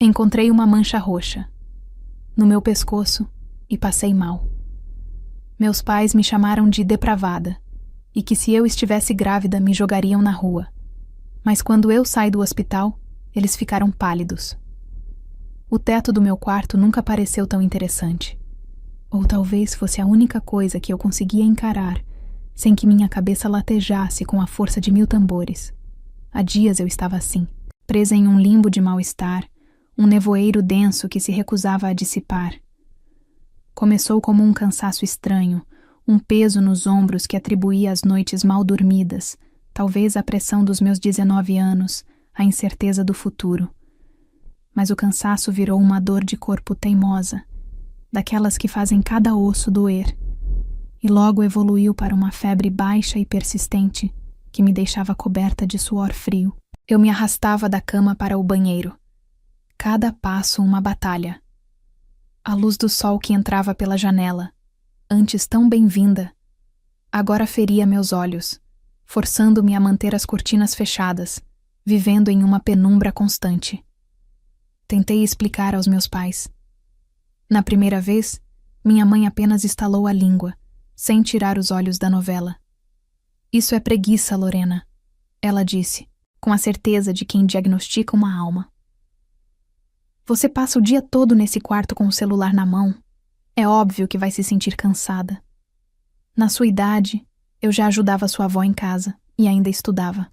Encontrei uma mancha roxa no meu pescoço e passei mal. Meus pais me chamaram de depravada e que se eu estivesse grávida me jogariam na rua. Mas quando eu saí do hospital, eles ficaram pálidos. O teto do meu quarto nunca pareceu tão interessante. Ou talvez fosse a única coisa que eu conseguia encarar sem que minha cabeça latejasse com a força de 1000 tambores. Há dias eu estava assim, presa em um limbo de mal-estar, um nevoeiro denso que se recusava a dissipar. Começou como um cansaço estranho, um peso nos ombros que atribuía às noites mal dormidas, talvez a pressão dos meus 19 anos, a incerteza do futuro. Mas o cansaço virou uma dor de corpo teimosa, daquelas que fazem cada osso doer, e logo evoluiu para uma febre baixa e persistente que me deixava coberta de suor frio. Eu me arrastava da cama para o banheiro. Cada passo uma batalha. A luz do sol que entrava pela janela, antes tão bem-vinda, agora feria meus olhos, forçando-me a manter as cortinas fechadas, vivendo em uma penumbra constante. Tentei explicar aos meus pais. Na primeira vez, minha mãe apenas estalou a língua, sem tirar os olhos da novela. Isso é preguiça, Lorena, ela disse, com a certeza de quem diagnostica uma alma. Você passa o dia todo nesse quarto com o celular na mão. É óbvio que vai se sentir cansada. Na sua idade, eu já ajudava sua avó em casa e ainda estudava.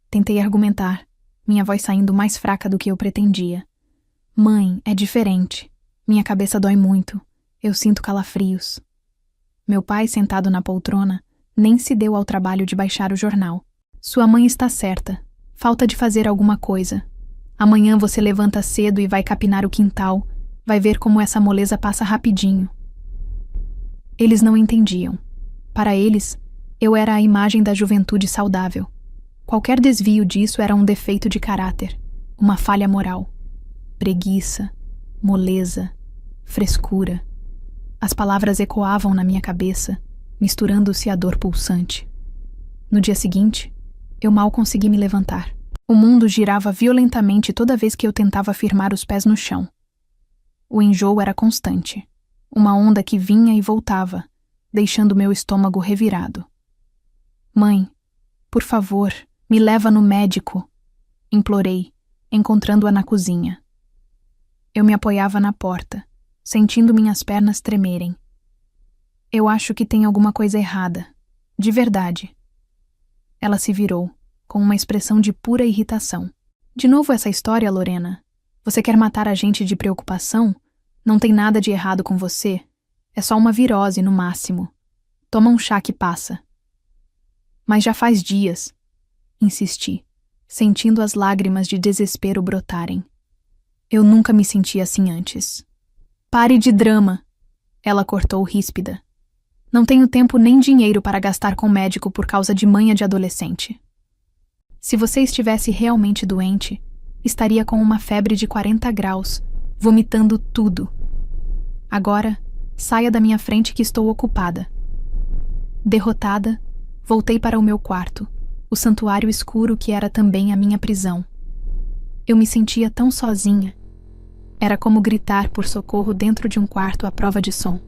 Tentei argumentar, minha voz saindo mais fraca do que eu pretendia. Mãe, é diferente. Minha cabeça dói muito. Eu sinto calafrios. Meu pai, sentado na poltrona, nem se deu ao trabalho de baixar o jornal. Sua mãe está certa. Falta de fazer alguma coisa. Amanhã você levanta cedo e vai capinar o quintal. Vai ver como essa moleza passa rapidinho. Eles não entendiam. Para eles, eu era a imagem da juventude saudável. Qualquer desvio disso era um defeito de caráter, uma falha moral. Preguiça, moleza, frescura. As palavras ecoavam na minha cabeça, misturando-se à dor pulsante. No dia seguinte, eu mal consegui me levantar. O mundo girava violentamente toda vez que eu tentava firmar os pés no chão. O enjoo era constante, uma onda que vinha e voltava, deixando meu estômago revirado. Mãe, por favor, me leva no médico, implorei, encontrando-a na cozinha. Eu me apoiava na porta, sentindo minhas pernas tremerem. Eu acho que tem alguma coisa errada, de verdade. Ela se virou, com uma expressão de pura irritação. De novo essa história, Lorena? Você quer matar a gente de preocupação? Não tem nada de errado com você. É só uma virose, no máximo. Toma um chá que passa. Mas já faz dias, insisti, sentindo as lágrimas de desespero brotarem. Eu nunca me senti assim antes. Pare de drama, ela cortou ríspida. Não tenho tempo nem dinheiro para gastar com médico por causa de manha de adolescente. Se você estivesse realmente doente, estaria com uma febre de 40 graus, vomitando tudo. Agora, saia da minha frente que estou ocupada. Derrotada, voltei para o meu quarto, o santuário escuro que era também a minha prisão. Eu me sentia tão sozinha. Era como gritar por socorro dentro de um quarto à prova de som.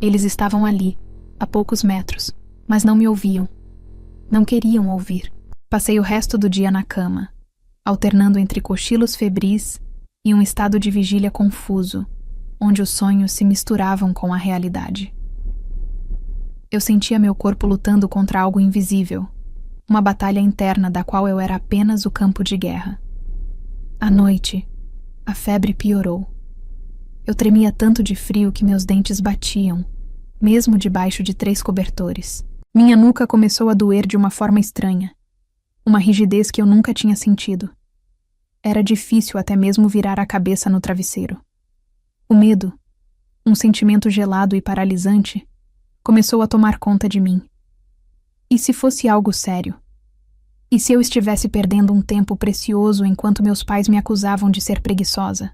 Eles estavam ali, a poucos metros, mas não me ouviam. Não queriam ouvir. Passei o resto do dia na cama, alternando entre cochilos febris e um estado de vigília confuso, onde os sonhos se misturavam com a realidade. Eu sentia meu corpo lutando contra algo invisível, uma batalha interna da qual eu era apenas o campo de guerra. À noite, a febre piorou. Eu tremia tanto de frio que meus dentes batiam, mesmo debaixo de 3 cobertores. Minha nuca começou a doer de uma forma estranha, uma rigidez que eu nunca tinha sentido. Era difícil até mesmo virar a cabeça no travesseiro. O medo, um sentimento gelado e paralisante, começou a tomar conta de mim. E se fosse algo sério? E se eu estivesse perdendo um tempo precioso enquanto meus pais me acusavam de ser preguiçosa?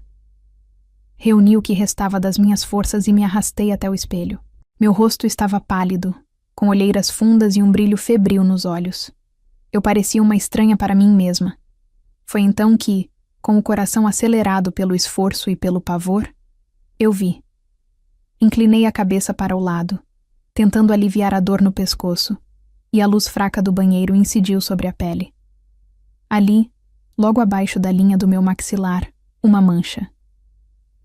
Reuni o que restava das minhas forças e me arrastei até o espelho. Meu rosto estava pálido, com olheiras fundas e um brilho febril nos olhos. Eu parecia uma estranha para mim mesma. Foi então que, com o coração acelerado pelo esforço e pelo pavor, eu vi. Inclinei a cabeça para o lado, tentando aliviar a dor no pescoço, e a luz fraca do banheiro incidiu sobre a pele. Ali, logo abaixo da linha do meu maxilar, uma mancha.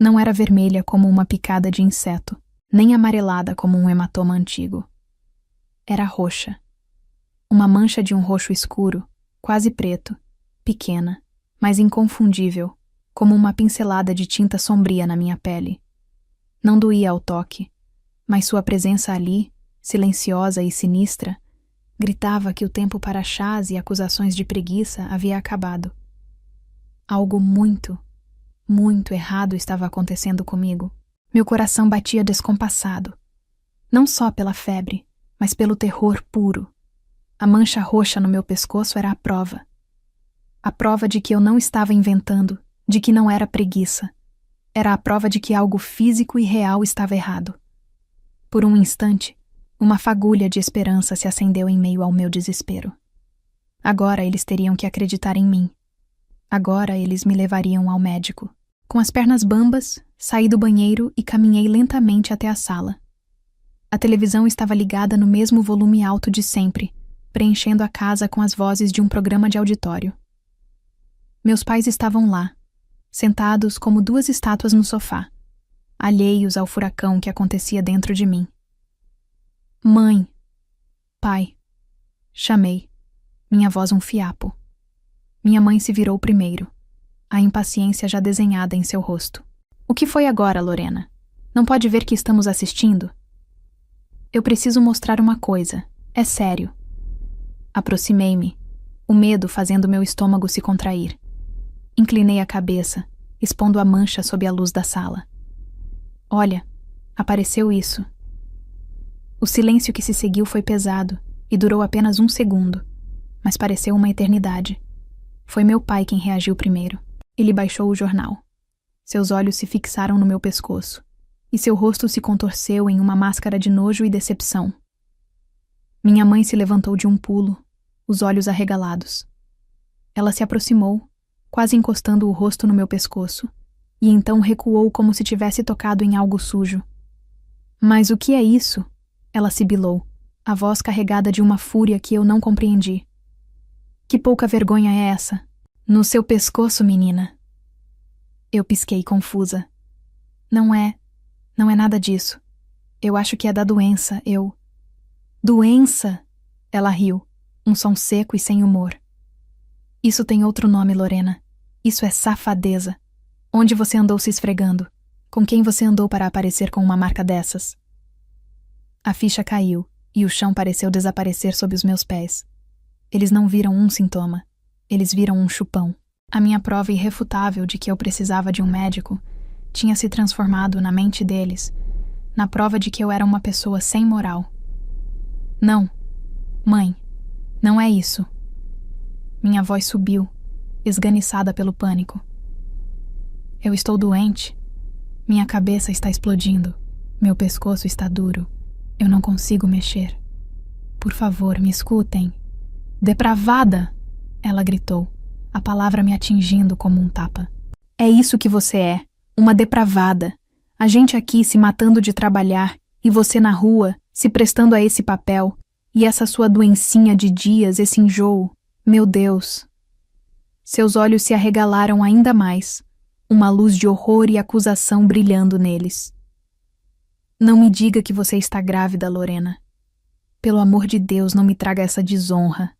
Não era vermelha como uma picada de inseto, nem amarelada como um hematoma antigo. Era roxa. Uma mancha de um roxo escuro, quase preto, pequena, mas inconfundível, como uma pincelada de tinta sombria na minha pele. Não doía ao toque, mas sua presença ali, silenciosa e sinistra, gritava que o tempo para chás e acusações de preguiça havia acabado. Algo muito, muito errado estava acontecendo comigo. Meu coração batia descompassado. Não só pela febre, mas pelo terror puro. A mancha roxa no meu pescoço era a prova. A prova de que eu não estava inventando, de que não era preguiça. Era a prova de que algo físico e real estava errado. Por um instante, uma fagulha de esperança se acendeu em meio ao meu desespero. Agora eles teriam que acreditar em mim. Agora eles me levariam ao médico. Com as pernas bambas, saí do banheiro e caminhei lentamente até a sala. A televisão estava ligada no mesmo volume alto de sempre, preenchendo a casa com as vozes de um programa de auditório. Meus pais estavam lá, sentados como duas estátuas no sofá, alheios ao furacão que acontecia dentro de mim. Mãe! Pai! Chamei, minha voz um fiapo. Minha mãe se virou primeiro, a impaciência já desenhada em seu rosto. O que foi agora, Lorena? Não pode ver que estamos assistindo? Eu preciso mostrar uma coisa, é sério. Aproximei-me, o medo fazendo meu estômago se contrair. Inclinei a cabeça, expondo a mancha sob a luz da sala. Olha, apareceu isso. O silêncio que se seguiu foi pesado e durou apenas 1 segundo, mas pareceu uma eternidade. Foi meu pai quem reagiu primeiro. Ele baixou o jornal. Seus olhos se fixaram no meu pescoço, e seu rosto se contorceu em uma máscara de nojo e decepção. Minha mãe se levantou de um pulo, os olhos arregalados. Ela se aproximou, quase encostando o rosto no meu pescoço, e então recuou como se tivesse tocado em algo sujo. Mas o que é isso? Ela sibilou, a voz carregada de uma fúria que eu não compreendi. Que pouca vergonha é essa? No seu pescoço, menina. Eu pisquei confusa. Não é nada disso. Eu acho que é da doença, Doença? Ela riu, um som seco e sem humor. Isso tem outro nome, Lorena. Isso é safadeza. Onde você andou se esfregando? Com quem você andou para aparecer com uma marca dessas? A ficha caiu, e o chão pareceu desaparecer sob os meus pés. Eles não viram um sintoma. Eles viram um chupão. A minha prova irrefutável de que eu precisava de um médico tinha se transformado, na mente deles, na prova de que eu era uma pessoa sem moral. Não. Mãe, não é isso. Minha voz subiu, esganiçada pelo pânico. Eu estou doente. Minha cabeça está explodindo. Meu pescoço está duro. Eu não consigo mexer. Por favor, me escutem. Depravada! Ela gritou, a palavra me atingindo como um tapa. É isso que você é, uma depravada. A gente aqui se matando de trabalhar e você na rua, se prestando a esse papel, e essa sua doencinha de dias, esse enjoo. Meu Deus! Seus olhos se arregalaram ainda mais, uma luz de horror e acusação brilhando neles. Não me diga que você está grávida, Lorena. Pelo amor de Deus, não me traga essa desonra.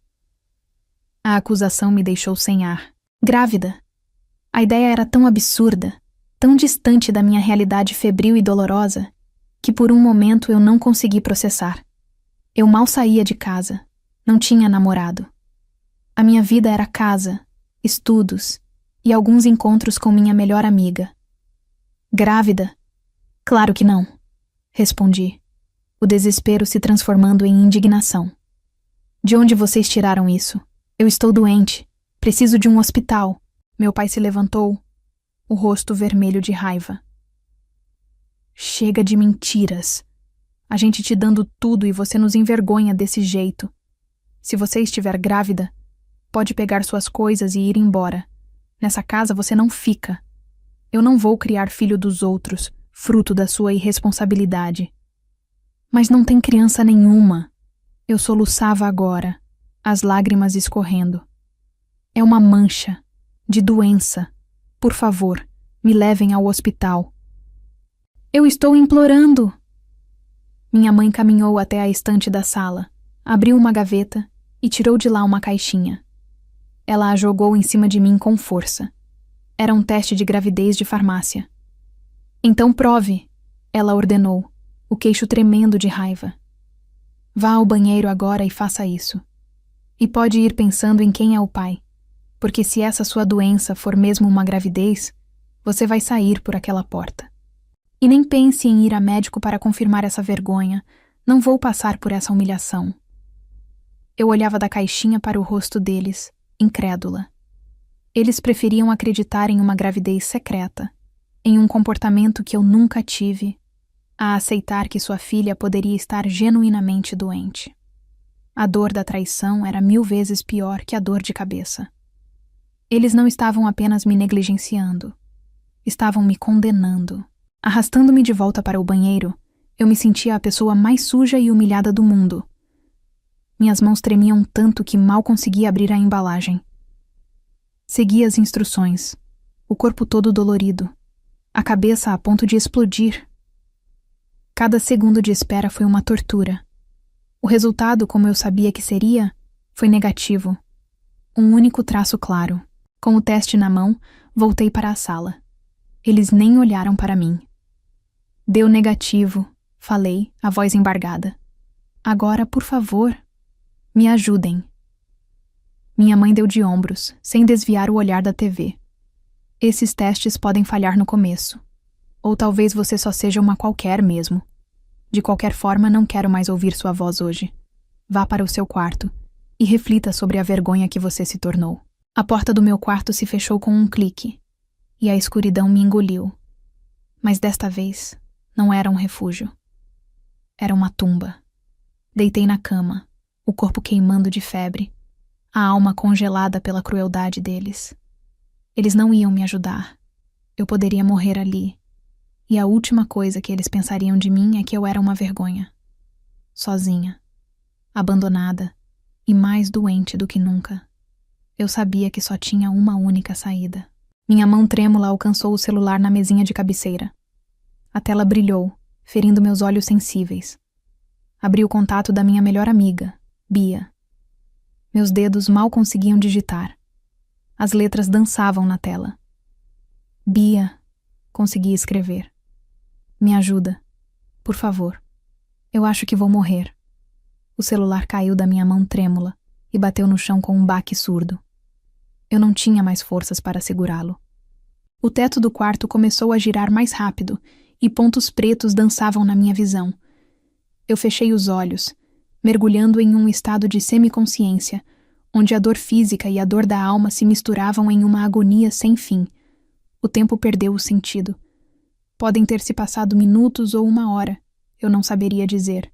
A acusação me deixou sem ar. Grávida? A ideia era tão absurda, tão distante da minha realidade febril e dolorosa, que por um momento eu não consegui processar. Eu mal saía de casa, não tinha namorado. A minha vida era casa, estudos e alguns encontros com minha melhor amiga. Grávida? Claro que não, respondi, o desespero se transformando em indignação. De onde vocês tiraram isso? Eu estou doente, preciso de um hospital. Meu pai se levantou, o rosto vermelho de raiva. Chega de mentiras. A gente te dando tudo e você nos envergonha desse jeito. Se você estiver grávida, pode pegar suas coisas e ir embora. Nessa casa você não fica. Eu não vou criar filho dos outros, fruto da sua irresponsabilidade. Mas não tem criança nenhuma. Eu soluçava agora, as lágrimas escorrendo. É uma mancha, de doença. Por favor, me levem ao hospital. Eu estou implorando. Minha mãe caminhou até a estante da sala, abriu uma gaveta e tirou de lá uma caixinha. Ela a jogou em cima de mim com força. Era um teste de gravidez de farmácia. Então prove, ela ordenou, o queixo tremendo de raiva. Vá ao banheiro agora e faça isso. E pode ir pensando em quem é o pai, porque se essa sua doença for mesmo uma gravidez, você vai sair por aquela porta. E nem pense em ir a médico para confirmar essa vergonha. Não vou passar por essa humilhação. Eu olhava da caixinha para o rosto deles, incrédula. Eles preferiam acreditar em uma gravidez secreta, em um comportamento que eu nunca tive, a aceitar que sua filha poderia estar genuinamente doente. A dor da traição era 1000 vezes pior que a dor de cabeça. Eles não estavam apenas me negligenciando, estavam me condenando. Arrastando-me de volta para o banheiro, eu me sentia a pessoa mais suja e humilhada do mundo. Minhas mãos tremiam tanto que mal conseguia abrir a embalagem. Segui as instruções, o corpo todo dolorido, a cabeça a ponto de explodir. Cada segundo de espera foi uma tortura. O resultado, como eu sabia que seria, foi negativo. Um único traço claro. Com o teste na mão, voltei para a sala. Eles nem olharam para mim. Deu negativo, falei, a voz embargada. Agora, por favor, me ajudem. Minha mãe deu de ombros, sem desviar o olhar da TV. Esses testes podem falhar no começo. Ou talvez você só seja uma qualquer mesmo. De qualquer forma, não quero mais ouvir sua voz hoje. Vá para o seu quarto e reflita sobre a vergonha que você se tornou. A porta do meu quarto se fechou com um clique, e a escuridão me engoliu. Mas desta vez, não era um refúgio. Era uma tumba. Deitei na cama, o corpo queimando de febre, a alma congelada pela crueldade deles. Eles não iam me ajudar. Eu poderia morrer ali. E a última coisa que eles pensariam de mim é que eu era uma vergonha. Sozinha, abandonada e mais doente do que nunca. Eu sabia que só tinha uma única saída. Minha mão trêmula alcançou o celular na mesinha de cabeceira. A tela brilhou, ferindo meus olhos sensíveis. Abri o contato da minha melhor amiga, Bia. Meus dedos mal conseguiam digitar. As letras dançavam na tela. Bia, consegui escrever. Me ajuda, por favor. Eu acho que vou morrer. O celular caiu da minha mão trêmula e bateu no chão com um baque surdo. Eu não tinha mais forças para segurá-lo. O teto do quarto começou a girar mais rápido e pontos pretos dançavam na minha visão. Eu fechei os olhos, mergulhando em um estado de semiconsciência, onde a dor física e a dor da alma se misturavam em uma agonia sem fim. O tempo perdeu o sentido. Podem ter se passado minutos ou 1 hora, eu não saberia dizer.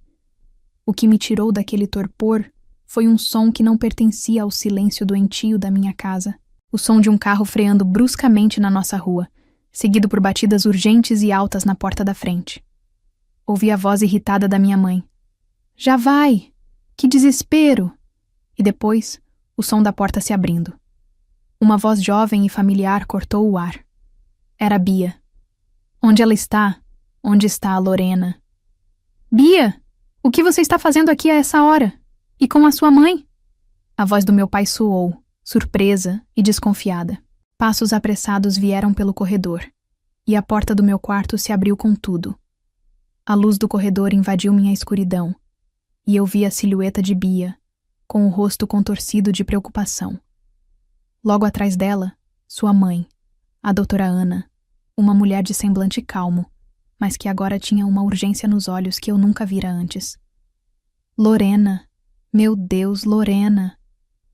O que me tirou daquele torpor foi um som que não pertencia ao silêncio doentio da minha casa. O som de um carro freando bruscamente na nossa rua, seguido por batidas urgentes e altas na porta da frente. Ouvi a voz irritada da minha mãe. Já vai! Que desespero! E depois, o som da porta se abrindo. Uma voz jovem e familiar cortou o ar. Era Bia. Onde ela está? Onde está a Lorena? Bia! O que você está fazendo aqui a essa hora? E com a sua mãe? A voz do meu pai soou, surpresa e desconfiada. Passos apressados vieram pelo corredor, e a porta do meu quarto se abriu com tudo. A luz do corredor invadiu minha escuridão, e eu vi a silhueta de Bia, com o rosto contorcido de preocupação. Logo atrás dela, sua mãe, a doutora Ana, uma mulher de semblante calmo, mas que agora tinha uma urgência nos olhos que eu nunca vira antes. Lorena! Meu Deus, Lorena!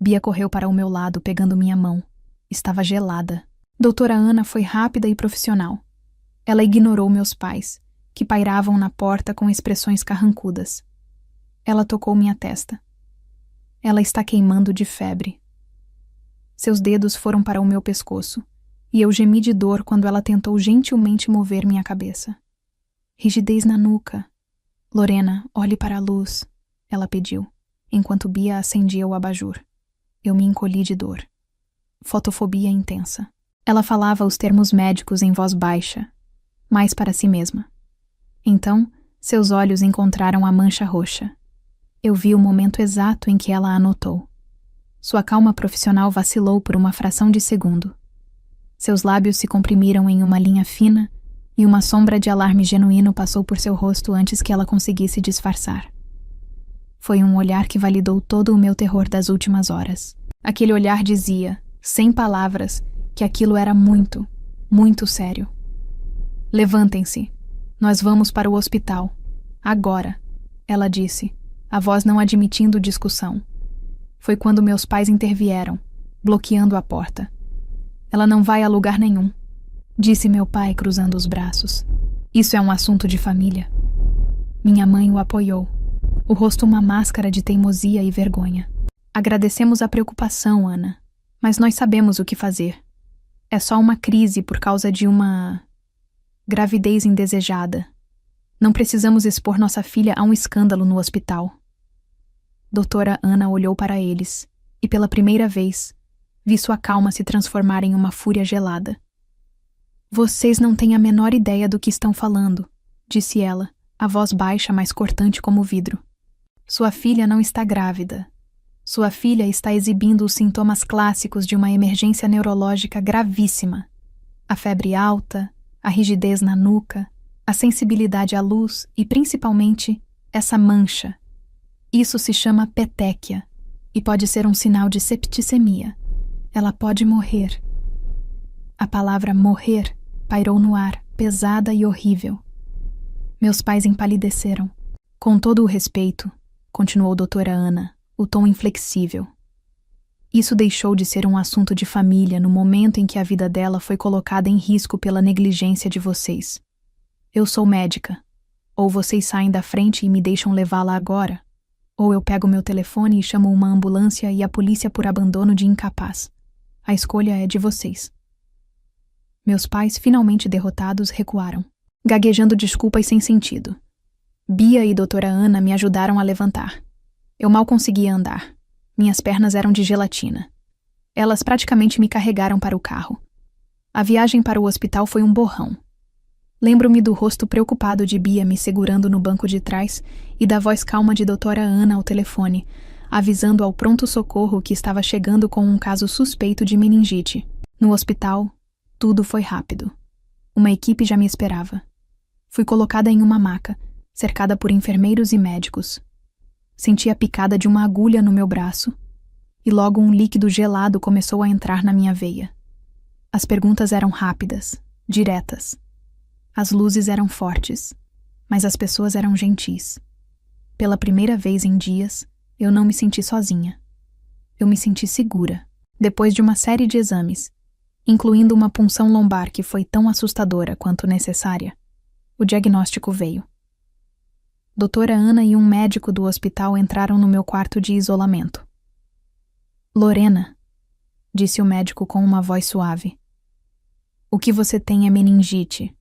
Bia correu para o meu lado, pegando minha mão. Estava gelada. Doutora Ana foi rápida e profissional. Ela ignorou meus pais, que pairavam na porta com expressões carrancudas. Ela tocou minha testa. Ela está queimando de febre. Seus dedos foram para o meu pescoço, e eu gemi de dor quando ela tentou gentilmente mover minha cabeça. Rigidez na nuca. Lorena, olhe para a luz, ela pediu, enquanto Bia acendia o abajur. Eu me encolhi de dor. Fotofobia intensa. Ela falava os termos médicos em voz baixa, mais para si mesma. Então, seus olhos encontraram a mancha roxa. Eu vi o momento exato em que ela a anotou. Sua calma profissional vacilou por uma fração de segundo. Seus lábios se comprimiram em uma linha fina e uma sombra de alarme genuíno passou por seu rosto antes que ela conseguisse disfarçar. Foi um olhar que validou todo o meu terror das últimas horas. Aquele olhar dizia, sem palavras, que aquilo era muito, muito sério. Levantem-se. Nós vamos para o hospital. Agora, ela disse, a voz não admitindo discussão. Foi quando meus pais intervieram, bloqueando a porta. Ela não vai a lugar nenhum, disse meu pai cruzando os braços. Isso é um assunto de família. Minha mãe o apoiou, o rosto uma máscara de teimosia e vergonha. Agradecemos a preocupação, Ana, mas nós sabemos o que fazer. É só uma crise por causa de uma gravidez indesejada. Não precisamos expor nossa filha a um escândalo no hospital. Doutora Ana olhou para eles, e pela primeira vez, vi sua calma se transformar em uma fúria gelada. Vocês não têm a menor ideia do que estão falando, disse ela, a voz baixa, mas cortante como vidro. Sua filha não está grávida. Sua filha está exibindo os sintomas clássicos de uma emergência neurológica gravíssima. A febre alta, a rigidez na nuca, a sensibilidade à luz e, principalmente, essa mancha. Isso se chama petéquia e pode ser um sinal de septicemia. Ela pode morrer. A palavra morrer pairou no ar, pesada e horrível. Meus pais empalideceram. Com todo o respeito, continuou doutora Ana, o tom inflexível. Isso deixou de ser um assunto de família no momento em que a vida dela foi colocada em risco pela negligência de vocês. Eu sou médica. Ou vocês saem da frente e me deixam levá-la agora, ou eu pego meu telefone e chamo uma ambulância e a polícia por abandono de incapaz. A escolha é de vocês. Meus pais, finalmente derrotados, recuaram, gaguejando desculpas sem sentido. Bia e doutora Ana me ajudaram a levantar. Eu mal conseguia andar. Minhas pernas eram de gelatina. Elas praticamente me carregaram para o carro. A viagem para o hospital foi um borrão. Lembro-me do rosto preocupado de Bia me segurando no banco de trás e da voz calma de doutora Ana ao telefone, avisando ao pronto-socorro que estava chegando com um caso suspeito de meningite. No hospital, tudo foi rápido. Uma equipe já me esperava. Fui colocada em uma maca, cercada por enfermeiros e médicos. Senti a picada de uma agulha no meu braço e logo um líquido gelado começou a entrar na minha veia. As perguntas eram rápidas, diretas. As luzes eram fortes, mas as pessoas eram gentis. Pela primeira vez em dias, eu não me senti sozinha. Eu me senti segura, depois de uma série de exames, incluindo uma punção lombar que foi tão assustadora quanto necessária. O diagnóstico veio. Doutora Ana e um médico do hospital entraram no meu quarto de isolamento. Lorena, disse o médico com uma voz suave. O que você tem é meningite.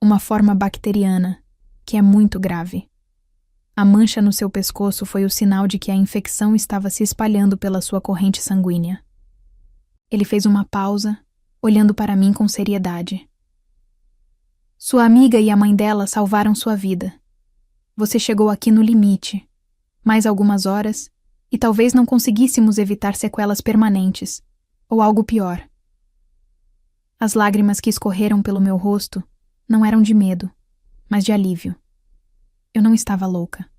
Uma forma bacteriana, que é muito grave. A mancha no seu pescoço foi o sinal de que a infecção estava se espalhando pela sua corrente sanguínea. Ele fez uma pausa, olhando para mim com seriedade. Sua amiga e a mãe dela salvaram sua vida. Você chegou aqui no limite. Mais algumas horas, e talvez não conseguíssemos evitar sequelas permanentes, ou algo pior. As lágrimas que escorreram pelo meu rosto não eram de medo, mas de alívio. Eu não estava louca.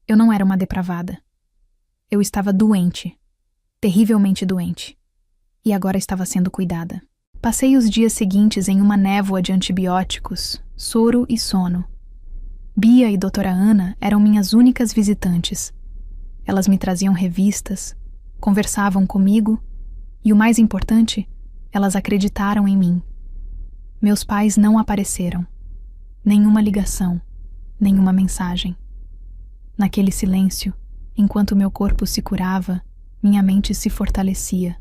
Eu não era uma depravada. Eu estava doente, terrivelmente doente, e agora estava sendo cuidada. Passei os dias seguintes em uma névoa de antibióticos, soro e sono. Bia e doutora Ana eram minhas únicas visitantes. Elas me traziam revistas, conversavam comigo e, o mais importante, elas acreditaram em mim. Meus pais não apareceram. Nenhuma ligação, nenhuma mensagem. Naquele silêncio, enquanto meu corpo se curava, minha mente se fortalecia.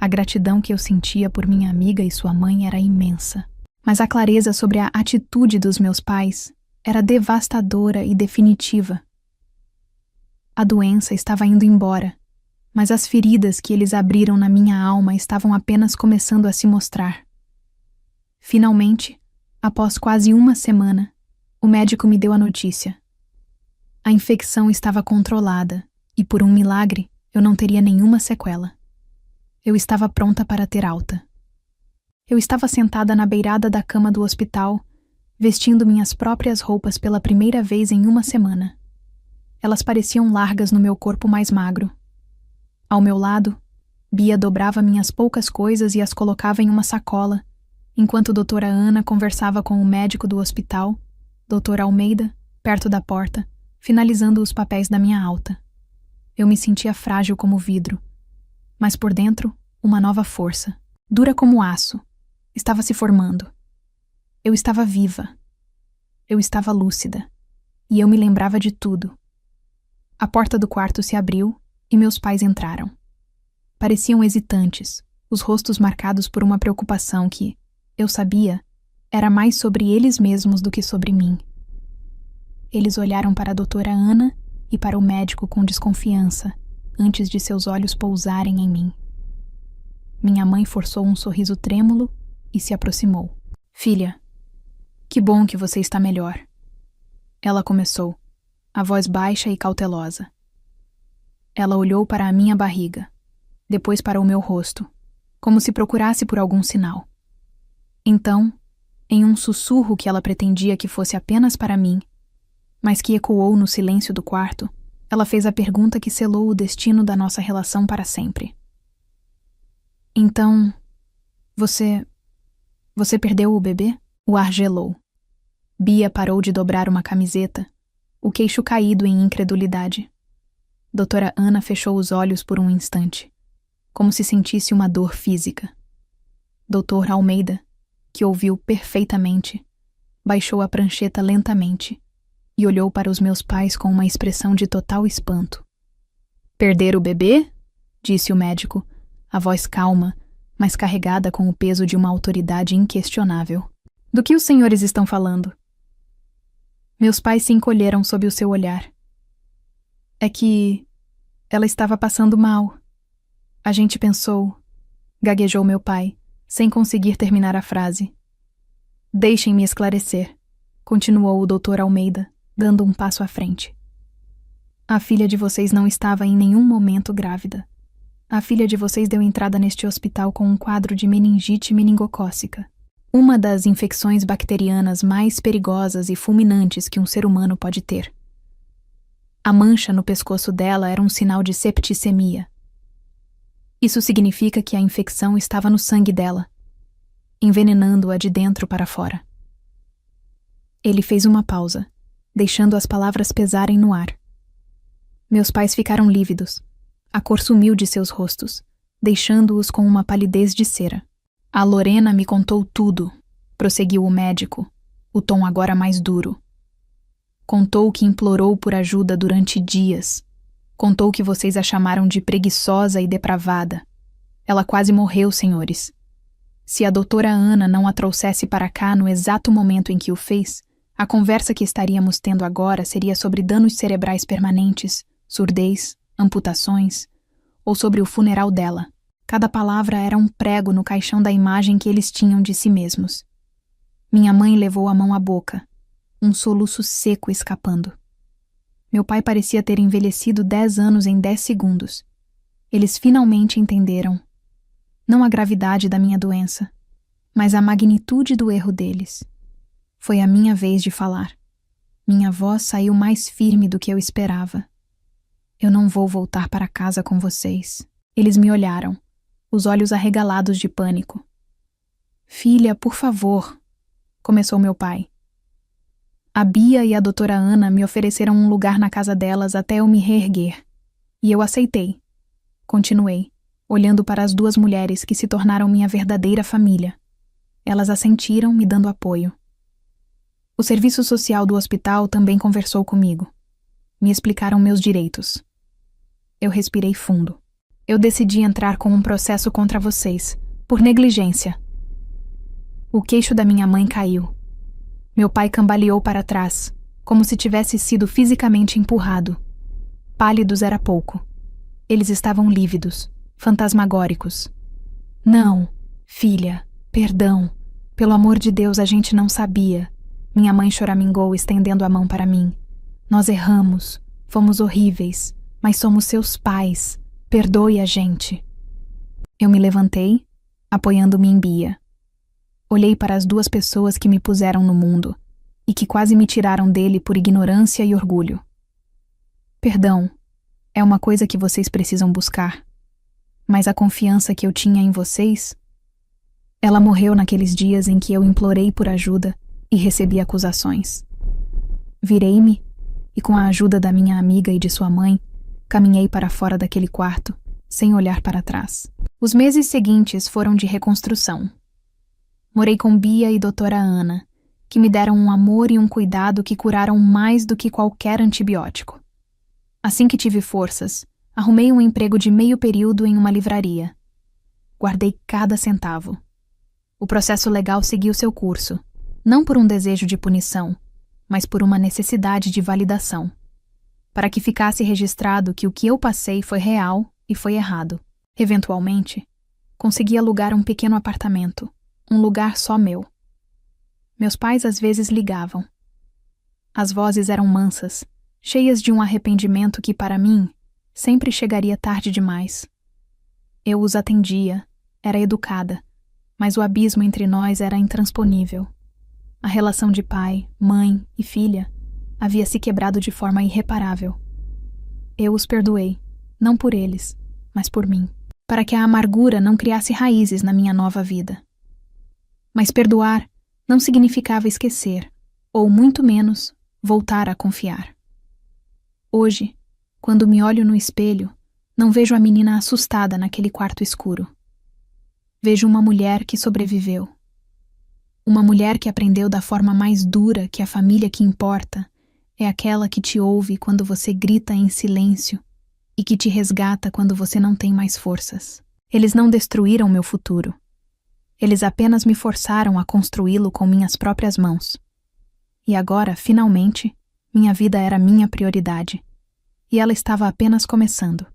A gratidão que eu sentia por minha amiga e sua mãe era imensa. Mas a clareza sobre a atitude dos meus pais era devastadora e definitiva. A doença estava indo embora, mas as feridas que eles abriram na minha alma estavam apenas começando a se mostrar. Finalmente, após quase uma semana, o médico me deu a notícia. A infecção estava controlada e, por um milagre, eu não teria nenhuma sequela. Eu estava pronta para ter alta. Eu estava sentada na beirada da cama do hospital, vestindo minhas próprias roupas pela primeira vez em uma semana. Elas pareciam largas no meu corpo mais magro. Ao meu lado, Bia dobrava minhas poucas coisas e as colocava em uma sacola, enquanto doutora Ana conversava com o médico do hospital, Dr. Almeida, perto da porta, finalizando os papéis da minha alta. Eu me sentia frágil como vidro, mas por dentro, uma nova força, dura como aço, estava se formando. Eu estava viva. Eu estava lúcida. E eu me lembrava de tudo. A porta do quarto se abriu e meus pais entraram. Pareciam hesitantes, os rostos marcados por uma preocupação que, eu sabia, era mais sobre eles mesmos do que sobre mim. Eles olharam para a doutora Ana e para o médico com desconfiança, antes de seus olhos pousarem em mim. Minha mãe forçou um sorriso trêmulo e se aproximou. Filha, que bom que você está melhor. Ela começou, a voz baixa e cautelosa. Ela olhou para a minha barriga, depois para o meu rosto, como se procurasse por algum sinal. Então, em um sussurro que ela pretendia que fosse apenas para mim, mas que ecoou no silêncio do quarto, ela fez a pergunta que selou o destino da nossa relação para sempre. Então, você perdeu o bebê? O ar gelou. Bia parou de dobrar uma camiseta, o queixo caído em incredulidade. Doutora Ana fechou os olhos por um instante, como se sentisse uma dor física. Doutor Almeida, que ouviu perfeitamente, baixou a prancheta lentamente e olhou para os meus pais com uma expressão de total espanto. Perder o bebê? Disse o médico, a voz calma, mas carregada com o peso de uma autoridade inquestionável. Do que os senhores estão falando? Meus pais se encolheram sob o seu olhar. É que ela estava passando mal. A gente pensou, gaguejou meu pai, sem conseguir terminar a frase. Deixem-me esclarecer, continuou o Dr. Almeida, dando um passo à frente. A filha de vocês não estava em nenhum momento grávida. A filha de vocês deu entrada neste hospital com um quadro de meningite meningocócica, uma das infecções bacterianas mais perigosas e fulminantes que um ser humano pode ter. A mancha no pescoço dela era um sinal de septicemia. Isso significa que a infecção estava no sangue dela, envenenando-a de dentro para fora. Ele fez uma pausa, deixando as palavras pesarem no ar. Meus pais ficaram lívidos. A cor sumiu de seus rostos, deixando-os com uma palidez de cera. A Lorena me contou tudo, prosseguiu o médico, o tom agora mais duro. Contou que implorou por ajuda durante dias. Contou que vocês a chamaram de preguiçosa e depravada. Ela quase morreu, senhores. Se a doutora Ana não a trouxesse para cá no exato momento em que o fez, a conversa que estaríamos tendo agora seria sobre danos cerebrais permanentes, surdez, amputações, ou sobre o funeral dela. Cada palavra era um prego no caixão da imagem que eles tinham de si mesmos. Minha mãe levou a mão à boca, um soluço seco escapando. Meu pai parecia ter envelhecido 10 anos em 10 segundos. Eles finalmente entenderam, não a gravidade da minha doença, mas a magnitude do erro deles. Foi a minha vez de falar. Minha voz saiu mais firme do que eu esperava. Eu não vou voltar para casa com vocês. Eles me olharam, os olhos arregalados de pânico. Filha, por favor, começou meu pai. A Bia e a doutora Ana me ofereceram um lugar na casa delas até eu me reerguer. E eu aceitei. Continuei, olhando para as 2 mulheres que se tornaram minha verdadeira família. Elas assentiram, me dando apoio. O serviço social do hospital também conversou comigo. Me explicaram meus direitos. Eu respirei fundo. Eu decidi entrar com um processo contra vocês, por negligência. O queixo da minha mãe caiu. Meu pai cambaleou para trás, como se tivesse sido fisicamente empurrado. Pálidos era pouco. Eles estavam lívidos, fantasmagóricos. Não, filha, perdão. Pelo amor de Deus, a gente não sabia. Minha mãe choramingou, estendendo a mão para mim. Nós erramos, fomos horríveis, mas somos seus pais. Perdoe a gente. Eu me levantei, apoiando-me em Bia. Olhei para as duas pessoas que me puseram no mundo e que quase me tiraram dele por ignorância e orgulho. Perdão é uma coisa que vocês precisam buscar, mas a confiança que eu tinha em vocês... Ela morreu naqueles dias em que eu implorei por ajuda e recebi acusações. Virei-me e, com a ajuda da minha amiga e de sua mãe, caminhei para fora daquele quarto, sem olhar para trás. Os meses seguintes foram de reconstrução. Morei com Bia e doutora Ana, que me deram um amor e um cuidado que curaram mais do que qualquer antibiótico. Assim que tive forças, arrumei um emprego de meio período em uma livraria. Guardei cada centavo. O processo legal seguiu seu curso, não por um desejo de punição, mas por uma necessidade de validação, para que ficasse registrado que o que eu passei foi real e foi errado. Eventualmente, consegui alugar um pequeno apartamento, um lugar só meu. Meus pais às vezes ligavam. As vozes eram mansas, cheias de um arrependimento que, para mim, sempre chegaria tarde demais. Eu os atendia, era educada, mas o abismo entre nós era intransponível. A relação de pai, mãe e filha havia se quebrado de forma irreparável. Eu os perdoei, não por eles, mas por mim, para que a amargura não criasse raízes na minha nova vida. Mas perdoar não significava esquecer, ou muito menos, voltar a confiar. Hoje, quando me olho no espelho, não vejo a menina assustada naquele quarto escuro. Vejo uma mulher que sobreviveu. Uma mulher que aprendeu da forma mais dura que a família que importa é aquela que te ouve quando você grita em silêncio e que te resgata quando você não tem mais forças. Eles não destruíram meu futuro. Eles apenas me forçaram a construí-lo com minhas próprias mãos. E agora, finalmente, minha vida era minha prioridade. E ela estava apenas começando.